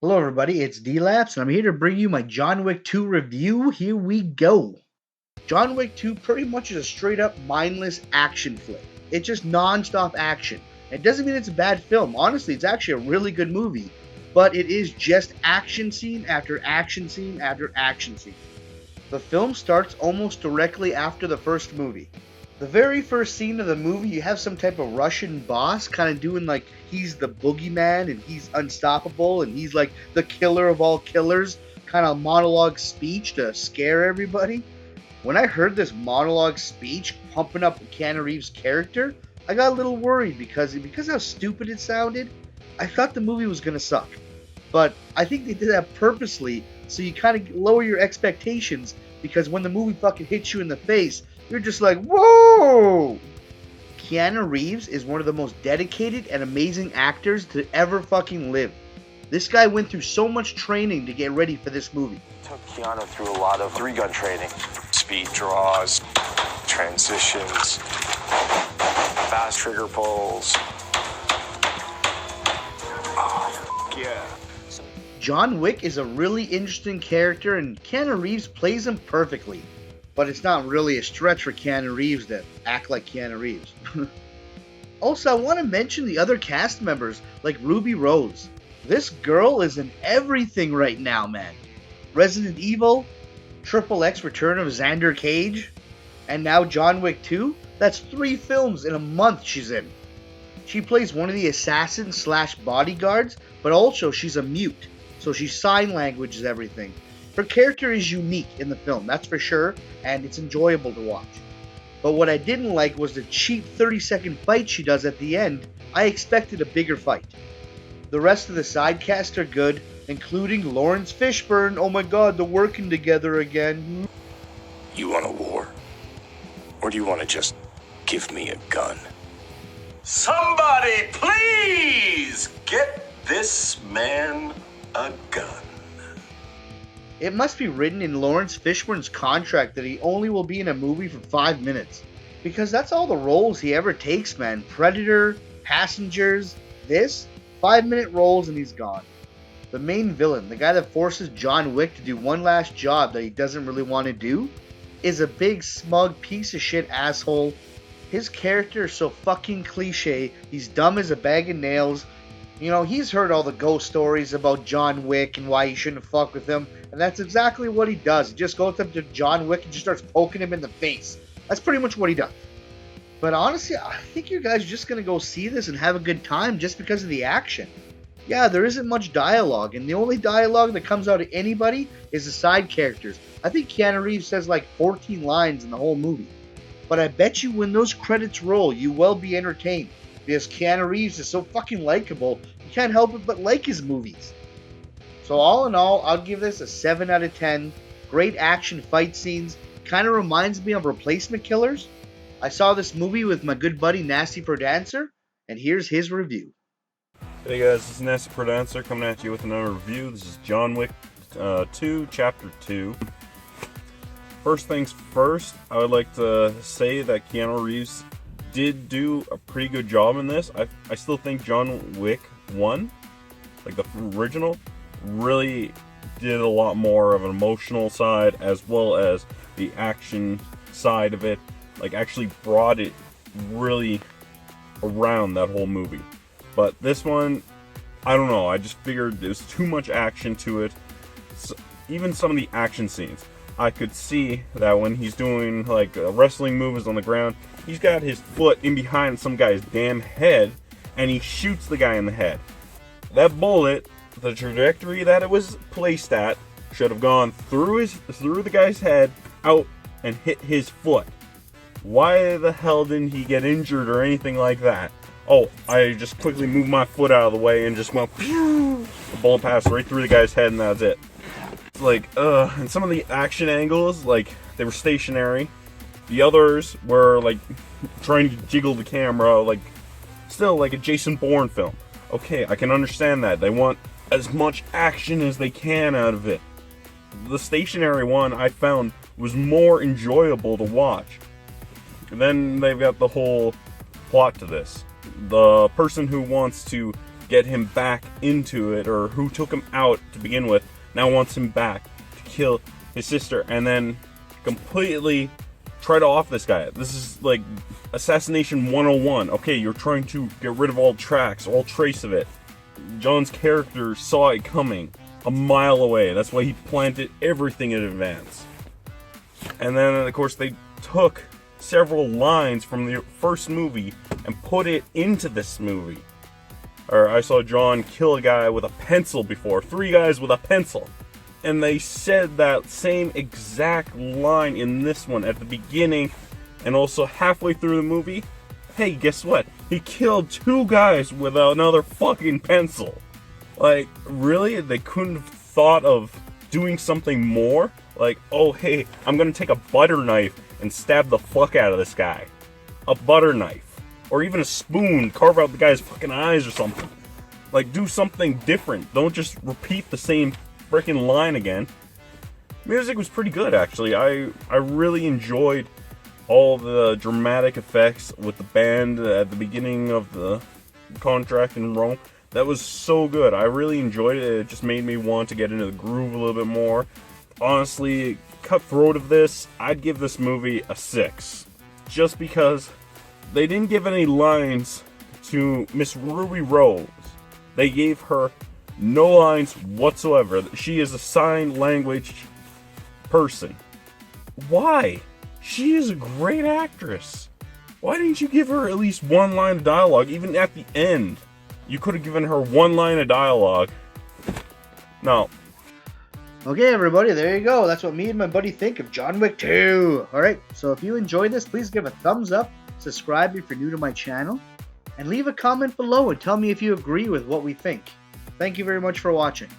Hello, everybody. It's D-Laps, and I'm here to bring you my John Wick 2 review. Here we go. John Wick 2 pretty much is a straight up mindless action flick. It's just non stop action. It doesn't mean it's a bad film. Honestly, it's actually a really good movie, but it is just action scene after action scene after action scene. The film starts almost directly after the first movie. The very first scene of the movie, you have some type of Russian boss kind of doing like he's the boogeyman and he's unstoppable and he's like the killer of all killers, kind of monologue speech to scare everybody. When I heard this monologue speech pumping up Keanu Reeves' character, I got a little worried because how stupid it sounded. I thought the movie was gonna suck, but I think they did that purposely so you kind of lower your expectations because when the movie fucking hits you in the face, you're just like, whoa! Keanu Reeves is one of the most dedicated and amazing actors to ever fucking live. This guy went through so much training to get ready for this movie. Took Keanu through a lot of three-gun training. Speed draws, transitions, fast trigger pulls. Oh, yeah. John Wick is a really interesting character and Keanu Reeves plays him perfectly. But it's not really a stretch for Keanu Reeves to act like Keanu Reeves. Also, I want to mention the other cast members, like Ruby Rose. This girl is in everything right now, man. Resident Evil, Triple X Return of Xander Cage, and now John Wick 2. That's 3 films in a month she's in. She plays one of the assassins slash bodyguards, but also she's a mute, so she sign languages everything. Her character is unique in the film, that's for sure, and it's enjoyable to watch. But what I didn't like was the cheap 30-second fight she does at the end. I expected a bigger fight. The rest of the side cast are good, including Lawrence Fishburne. Oh my god, they're working together again. You want a war? Or do you want to just give me a gun? Somebody please get this man a gun. It must be written in Lawrence Fishburne's contract that he only will be in a movie for 5 minutes. Because that's all the roles he ever takes, man. Predator, Passengers, this, 5-minute roles and he's gone. The main villain, the guy that forces John Wick to do one last job that he doesn't really want to do, is a big smug piece of shit asshole. His character is so fucking cliche, he's dumb as a bag of nails. You know, he's heard all the ghost stories about John Wick and why he shouldn't fuck with him, and that's exactly what he does. He just goes up to John Wick and just starts poking him in the face. That's pretty much what he does. But honestly, I think you guys are just going to go see this and have a good time just because of the action. Yeah, there isn't much dialogue, and the only dialogue that comes out of anybody is the side characters. I think Keanu Reeves says like 14 lines in the whole movie. But I bet you when those credits roll, you will be entertained. Because Keanu Reeves is so fucking likable, you can't help it but like his movies. So all in all, I'll give this a 7 out of 10. Great action fight scenes. Kind of reminds me of Replacement Killers. I saw this movie with my good buddy Nasty for Dancer, and here's his review. Hey guys, this is Nasty for Dancer coming at you with another review. This is John Wick 2, Chapter 2. First things first, I would like to say that Keanu Reeves did do a pretty good job in this. I still think John Wick 1, like the original, really did a lot more of an emotional side as well as the action side of it. Like actually brought it really around that whole movie. But this one, I don't know, I just figured there's too much action to it. So, even some of the action scenes, I could see that when he's doing like wrestling moves on the ground, he's got his foot in behind some guy's damn head and he shoots the guy in the head. That bullet, the trajectory that it was placed at, should have gone through the guy's head, out, and hit his foot. Why the hell didn't he get injured or anything like that? Oh, I just quickly moved my foot out of the way and just went pew! The bullet passed right through the guy's head and that's it. Like, and some of the action angles, like, they were stationary. The others were, like, trying to jiggle the camera, like, still like a Jason Bourne film. Okay, I can understand that. They want as much action as they can out of it. The stationary one I found was more enjoyable to watch. And then they've got the whole plot to this. The person who wants to get him back into it, or who took him out to begin with, now wants him back to kill his sister, and then completely try to off this guy. This is like Assassination 101. Okay, you're trying to get rid of all tracks, all trace of it. John's character saw it coming a mile away. That's why he planted everything in advance. And then, of course, they took several lines from the first movie and put it into this movie. Or I saw John kill a guy with a pencil before. 3 guys with a pencil. And they said that same exact line in this one at the beginning and also halfway through the movie. Hey, guess what? He killed 2 guys with another fucking pencil. Like, really? They couldn't have thought of doing something more? Like, oh, hey, I'm gonna take a butter knife and stab the fuck out of this guy. A butter knife. Or even a spoon, carve out the guy's fucking eyes or something. Like, do something different. Don't just repeat the same freaking line again. Music was pretty good, actually. I really enjoyed all the dramatic effects with the band at the beginning of the contract in Rome. That was so good. I really enjoyed it. It just made me want to get into the groove a little bit more. Honestly, cutthroat of this, I'd give this movie a 6. Just because they didn't give any lines to Miss Ruby Rose. They gave her no lines whatsoever. She is a sign language person. Why? She is a great actress. Why didn't you give her at least 1 line of dialogue, even at the end? You could have given her 1 line of dialogue. No. Okay, everybody, there you go. That's what me and my buddy think of John Wick 2. Alright, so if you enjoyed this, please give a thumbs up, subscribe if you're new to my channel, and leave a comment below and tell me if you agree with what we think. Thank you very much for watching.